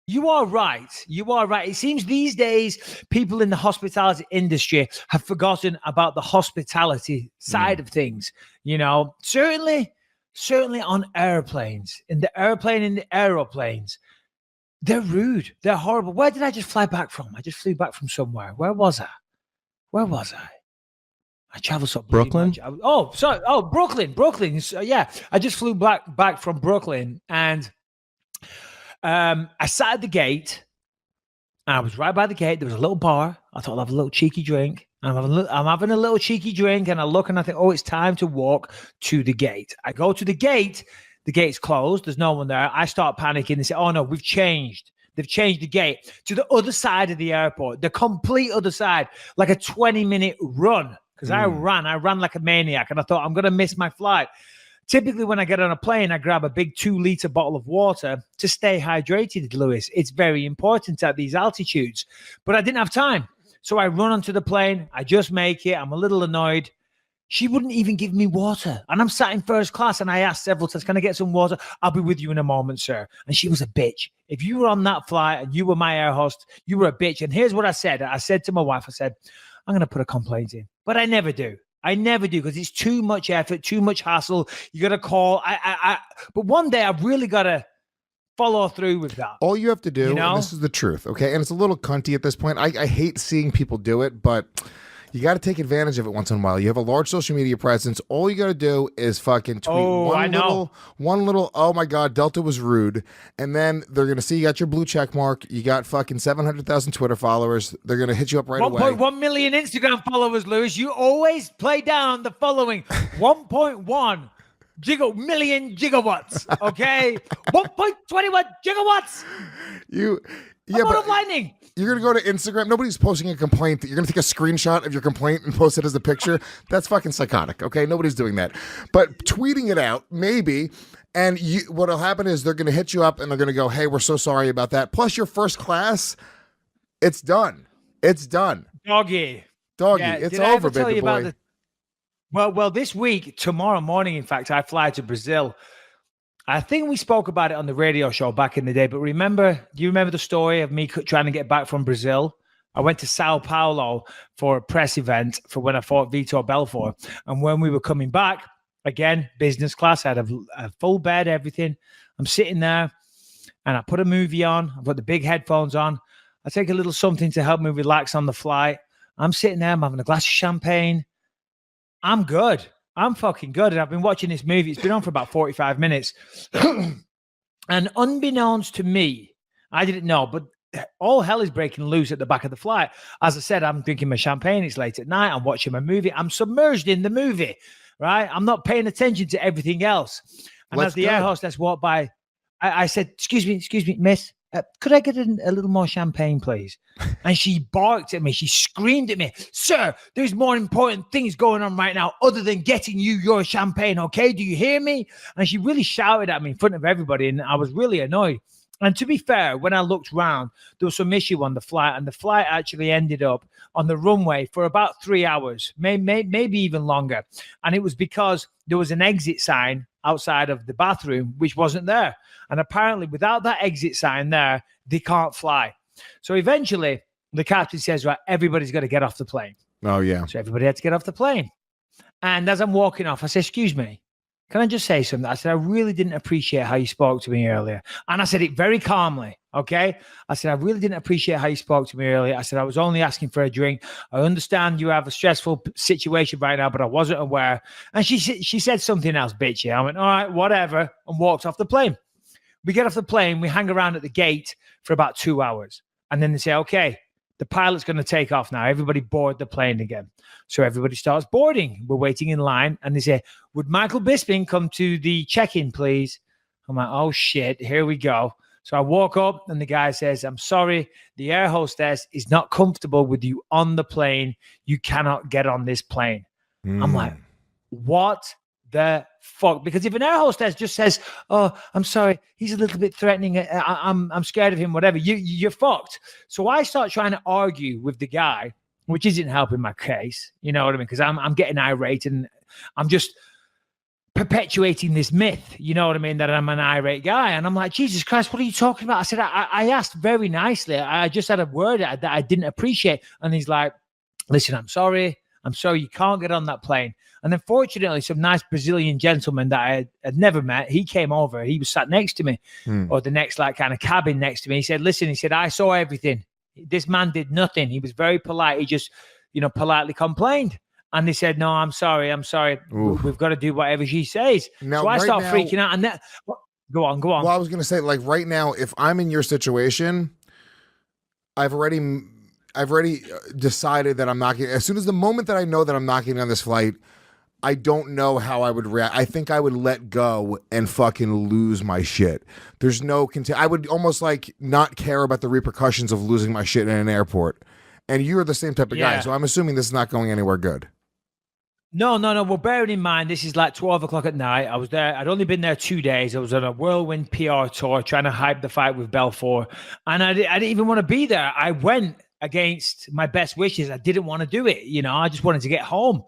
You are right. You are right. It seems these days people in the hospitality industry have forgotten about the hospitality side of things. Certainly on airplanes, in the aeroplanes, they're rude. They're horrible. Where did I just fly back from? I just flew back from somewhere. Where was I? I travel so Brooklyn? much. Brooklyn. So, yeah, I just flew back from Brooklyn, and I sat at the gate. I was right by the gate. There was a little bar. I thought I'd have a little cheeky drink. I'm having a little cheeky drink, and I look and I think, oh, it's time to walk to the gate. I go to the gate. The gate's closed. There's no one there. I start panicking. They say, oh, no, we've changed. They've changed the gate to the other side of the airport, the complete other side, like a 20-minute run. Because I ran like a maniac, and I thought, I'm going to miss my flight. Typically, when I get on a plane, I grab a big 2-liter bottle of water to stay hydrated, Lewis. It's very important at these altitudes. But I didn't have time. So I run onto the plane. I just make it. I'm a little annoyed. She wouldn't even give me water. And I'm sat in first class, and I asked several times, can I get some water? I'll be with you in a moment, sir. And she was a bitch. If you were on that flight and you were my air host, you were a bitch. And here's what I said. I said to my wife, I said, I'm going to put a complaint in. But I never do. Because it's too much effort, too much hassle. You got to call. But one day I've really got to follow through with that. All you have to do, and this is the truth, okay? And it's a little cunty at this point. I hate seeing people do it, but you got to take advantage of it once in a while. You have a large social media presence. All you got to do is fucking tweet one little, oh my God, Delta was rude. And then they're going to see you got your blue check mark. You got fucking 700,000 Twitter followers. They're going to hit you up right away. 1.1 million Instagram followers, Lewis. You always play down the following 1.1 million gigawatts, okay? 1.21 gigawatts. I'm out of lightning. You're going to go to Instagram. Nobody's posting a complaint. You're going to take a screenshot of your complaint and post it as a picture. That's fucking psychotic, okay? Nobody's doing that. But tweeting it out, maybe, and what'll happen is they're going to hit you up and they're going to go, hey, we're so sorry about that. Plus your first class, it's done. Doggy. Yeah, it's over, baby boy. Well, this week, tomorrow morning, in fact, I fly to Brazil. I think we spoke about it on the radio show back in the day, but do you remember the story of me trying to get back from Brazil? I went to Sao Paulo for a press event for when I fought Vitor Belfort. And when we were coming back, again, business class, I had a full bed, everything. I'm sitting there and I put a movie on. I've got the big headphones on. I take a little something to help me relax on the flight. I'm sitting there, I'm having a glass of champagne. I'm good. I'm fucking good. And I've been watching this movie. It's been on for about 45 minutes. And unbeknownst to me, I didn't know, but all hell is breaking loose at the back of the flight. As I said, I'm drinking my champagne. It's late at night. I'm watching my movie. I'm submerged in the movie, right? I'm not paying attention to everything else. And as the air hostess walked by, I said, excuse me, miss, could I get a little more champagne, please? And she barked at me. She screamed at me, sir, there's more important things going on right now other than getting you your champagne, okay? Do you hear me? And she really shouted at me in front of everybody, and I was really annoyed. And to be fair, when I looked round, there was some issue on the flight, and the flight actually ended up on the runway for about 3 hours, maybe even longer. And it was because there was an exit sign outside of the bathroom, which wasn't there. And apparently without that exit sign there, they can't fly. So eventually the captain says, right, everybody's got to get off the plane. Oh, yeah. So everybody had to get off the plane. And as I'm walking off, I said, excuse me, can I just say something? I said, I really didn't appreciate how you spoke to me earlier. And I said it very calmly, okay? I said, I really didn't appreciate how you spoke to me earlier. I said, I was only asking for a drink. I understand you have a stressful situation right now, but I wasn't aware. And she said something else, bitchy. I went, all right, whatever, and walked off the plane. We get off the plane. We hang around at the gate for about 2 hours. And then they say, okay, the pilot's going to take off now. Everybody board the plane again. So everybody starts boarding. We're waiting in line. And they say, would Michael Bisping come to the check-in, please? I'm like, oh, shit, here we go. So I walk up and the guy says, I'm sorry, the air hostess is not comfortable with you on the plane. You cannot get on this plane. I'm like, what the fuck? Because if an air hostess just says, oh, I'm sorry, he's a little bit threatening, I'm scared of him, whatever, you're fucked. So I start trying to argue with the guy, which isn't helping my case. You know what I mean? Because I'm getting irate and I'm just perpetuating this myth, you know what I mean, that I'm an irate guy. And I'm like, Jesus Christ, what are you talking about? I said, I asked very nicely. I just had a word that I didn't appreciate. And he's like, listen, I'm sorry. You can't get on that plane. And then fortunately, some nice Brazilian gentleman that I had never met, he came over. He was sat next to me or the next like kind of cabin next to me. He said, listen, I saw everything. This man did nothing. He was very polite. He just, politely complained. And they said, no, I'm sorry. Oof. We've got to do whatever she says. Now, so I start freaking out. And then, go on. Well, I was going to say, like right now, if I'm in your situation, I've already decided that I'm not getting, as soon as the moment that I know that I'm not getting on this flight, I don't know how I would react. I think I would let go and fucking lose my shit. There's no, I would almost like not care about the repercussions of losing my shit in an airport. And you're the same type of guy. So I'm assuming this is not going anywhere good. No. Well, bearing in mind, this is like 12 o'clock at night. I was there. I'd only been there 2 days. I was on a whirlwind PR tour trying to hype the fight with Belfort. And I didn't even want to be there. I went against my best wishes. I didn't want to do it. I just wanted to get home.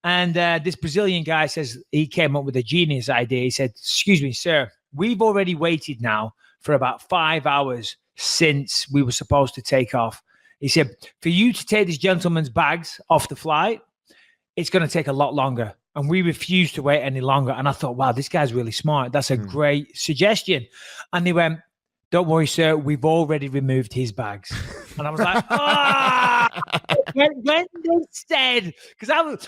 And this Brazilian guy says he came up with a genius idea. He said, excuse me, sir, we've already waited now for about 5 hours since we were supposed to take off. He said, for you to take this gentleman's bags off the flight, it's going to take a lot longer. And we refuse to wait any longer. And I thought, wow, this guy's really smart. That's a great suggestion. And they went, don't worry, sir, we've already removed his bags. And I was like, when they said, because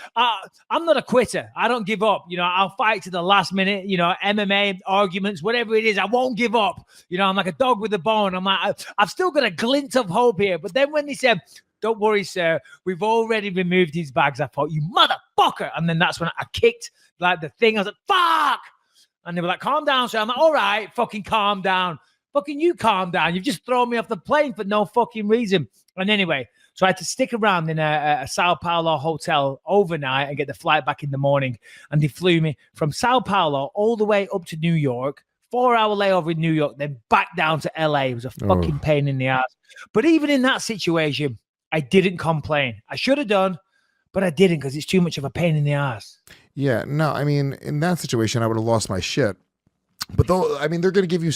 I'm not a quitter. I don't give up. I'll fight to the last minute, MMA arguments, whatever it is. I won't give up. I'm like a dog with a bone. I'm like, I've still got a glint of hope here. But then when they said, don't worry, sir, we've already removed his bags, I thought, you motherfucker. And then that's when I kicked like the thing. I was like, fuck. And they were like, calm down, sir. I'm like, all right, fucking calm down. Fucking you calm down. You've just thrown me off the plane for no fucking reason. And anyway, so I had to stick around in a Sao Paulo hotel overnight and get the flight back in the morning. And they flew me from Sao Paulo all the way up to New York, 4-hour layover in New York, then back down to LA. It was a fucking pain in the ass. But even in that situation, I didn't complain. I should have done, but I didn't because it's too much of a pain in the ass. Yeah, no, I mean, in that situation, I would have lost my shit. But though, I mean, they're going to give you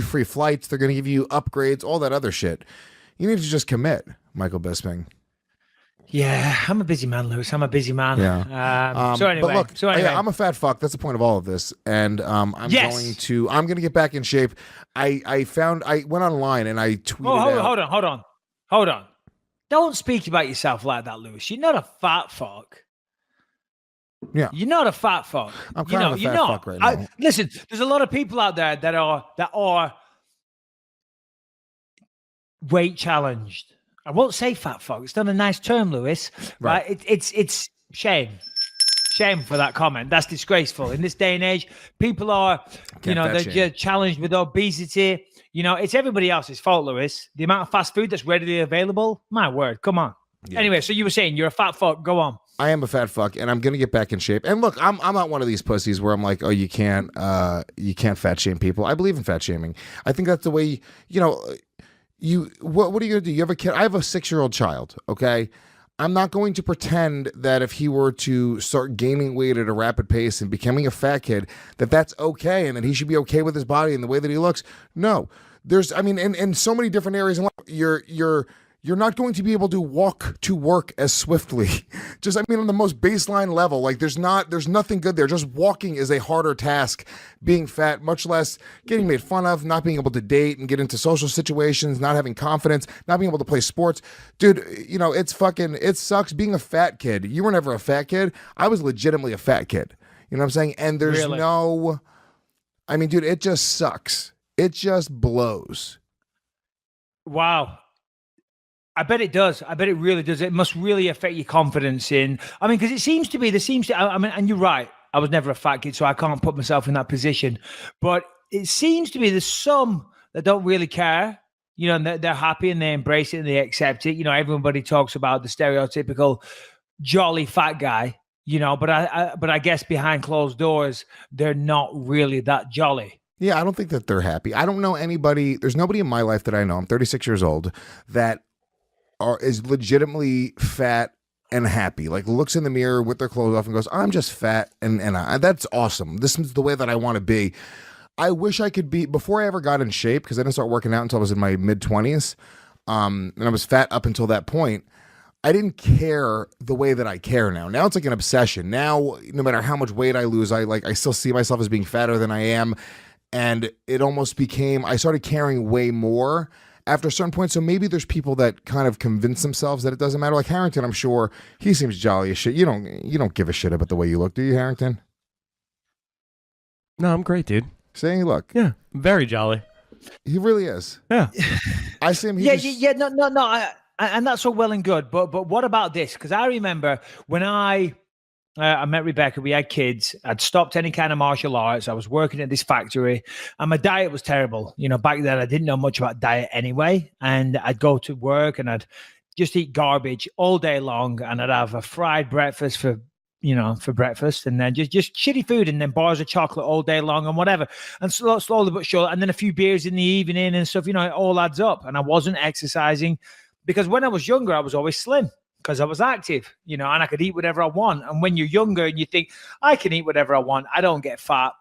free flights. They're going to give you upgrades, all that other shit. You need to just commit, Michael Bisping. Yeah, I'm a busy man, Lewis. I'm a busy man. Yeah. So anyway, but look, yeah, I'm a fat fuck. That's the point of all of this. And I'm going to get back in shape. I went online and I tweeted Hold on. Don't speak about yourself like that, Lewis. You're not a fat fuck. Yeah, you're not a fat fuck. I'm kind of a fat fuck right now. Listen, there's a lot of people out there that are weight challenged. I won't say fat fuck. It's not a nice term, Lewis. Right? It's shame for that comment. That's disgraceful. In this day and age, people are, they're challenged with obesity. It's everybody else's fault, Lewis. The amount of fast food that's readily available. My word, come on. Yeah. Anyway, so you were saying you're a fat fuck. Go on. I am a fat fuck, and I'm gonna get back in shape. And look, I'm not one of these pussies where I'm like, oh, you can't fat shame people. I believe in fat shaming. I think that's the way. What are you gonna do? You have a kid. I have a 6-year-old child. Okay, I'm not going to pretend that if he were to start gaining weight at a rapid pace and becoming a fat kid, that's okay, and that he should be okay with his body and the way that he looks. No, in so many different areas in life, you're not going to be able to walk to work as swiftly. On the most baseline level, like there's nothing good there. Just walking is a harder task, being fat, much less getting made fun of, not being able to date and get into social situations, not having confidence, not being able to play sports. Dude, it sucks being a fat kid. You were never a fat kid. I was legitimately a fat kid. You know what I'm saying? And there's dude, it just sucks. It just blows. Wow. I bet it does. I bet it really does. It must really affect your confidence because and you're right. I was never a fat kid, so I can't put myself in that position. But it seems to be there's some that don't really care, and they're happy and they embrace it and they accept it. Everybody talks about the stereotypical jolly fat guy, but I guess behind closed doors, they're not really that jolly. Yeah, I don't think that they're happy. I don't know anybody. There's nobody in my life that I know. I'm 36 years old that is legitimately fat and happy, like looks in the mirror with their clothes off and goes, I'm just fat. And that's awesome. This is the way that I want to be. I wish I could be, before I ever got in shape, because I didn't start working out until I was in my mid 20s. And I was fat up until that point. I didn't care the way that I care now. Now it's like an obsession. Now, no matter how much weight I lose, I still see myself as being fatter than I am. And it almost became, I started caring way more after a certain point. So maybe there's people that kind of convince themselves that it doesn't matter. Like Harrington, I'm sure he seems jolly as shit. You don't give a shit about the way you look, do you, Harrington? No, I'm great, dude. Say, look. Yeah, very jolly. He really is. Yeah. I see him. No. And that's all well and good. But what about this? Because I remember when I met Rebecca, we had kids. I'd stopped any kind of martial arts. I was working at this factory and my diet was terrible. You know, back then I didn't know much about diet anyway. And I'd go to work and I'd just eat garbage all day long. And I'd have a fried breakfast for breakfast, and then just shitty food, and then bars of chocolate all day long and whatever. And slowly but surely, and then a few beers in the evening and stuff, it all adds up. And I wasn't exercising because when I was younger, I was always slim because I was active, and I could eat whatever I want. And when you're younger and you think, I can eat whatever I want, I don't get fat.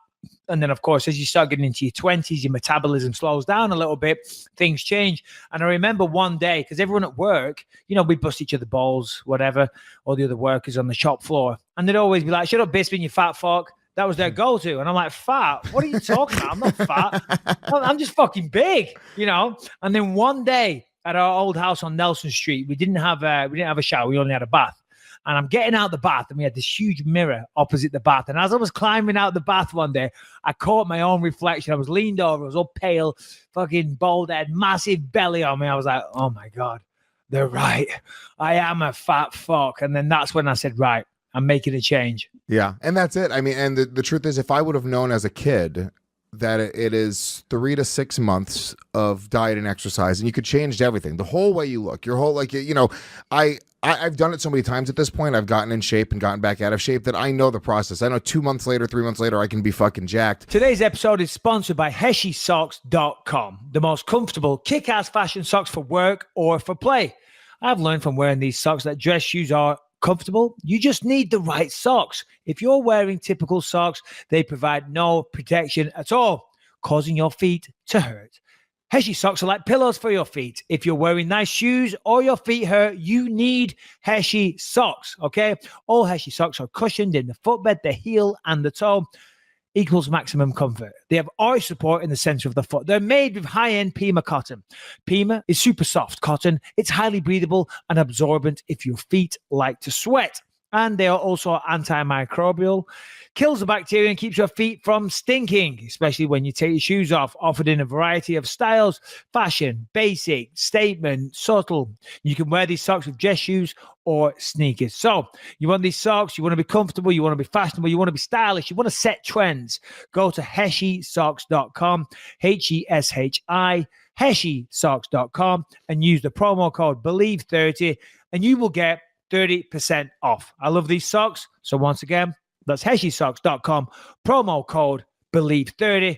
And then, of course, as you start getting into your 20s, your metabolism slows down a little bit, things change. And I remember one day, because everyone at work, we bust each other balls, whatever, all the other workers on the shop floor. And they'd always be like, shut up, Bisping, you fat fuck. That was their go-to. And I'm like, fat? What are you talking about? I'm not fat. I'm just fucking big, And then one day at our old house on Nelson Street, we didn't have a shower. We only had a bath. And I'm getting out the bath, and we had this huge mirror opposite the bath. And as I was climbing out the bath one day, I caught my own reflection. I was leaned over. I was all pale, fucking bald head, massive belly on me. I was like, oh, my God, they're right. I am a fat fuck. And then that's when I said, right, I'm making a change. Yeah, and that's it. I mean, and the truth is, if I would have known as a kid that it is 3 to 6 months of diet and exercise, and you could change everything, the whole way you look, your whole, I've done it so many times at this point. I've gotten in shape and gotten back out of shape that I know the process. I know 2 months later, 3 months later, I can be fucking jacked. Today's episode is sponsored by HeshiSocks.com, the most comfortable kick-ass fashion socks for work or for play. I've learned from wearing these socks that dress shoes are comfortable. You just need the right socks. If you're wearing typical socks, they provide no protection at all, causing your feet to hurt. Heshi socks are like pillows for your feet. If you're wearing nice shoes or your feet hurt, you need Heshi socks, okay? All Heshi socks are cushioned in the footbed, the heel, and the toe. Equals maximum comfort. They have arch support in the center of the foot. They're made with high-end Pima cotton. Pima is super soft cotton. It's highly breathable and absorbent if your feet like to sweat. And they are also antimicrobial, kills the bacteria and keeps your feet from stinking, especially when you take your shoes off. Offered in a variety of styles, fashion, basic, statement, subtle. You can wear these socks with dress shoes or sneakers. So you want these socks, you want to be comfortable, you want to be fashionable, you want to be stylish, you want to set trends. Go to HeshiSocks.com, Heshi, HeshiSocks.com, and use the promo code BELIEVE30, and you will get 30% off. I love these socks. So once again, that's HeshiSocks.com, promo code BELIEVE30.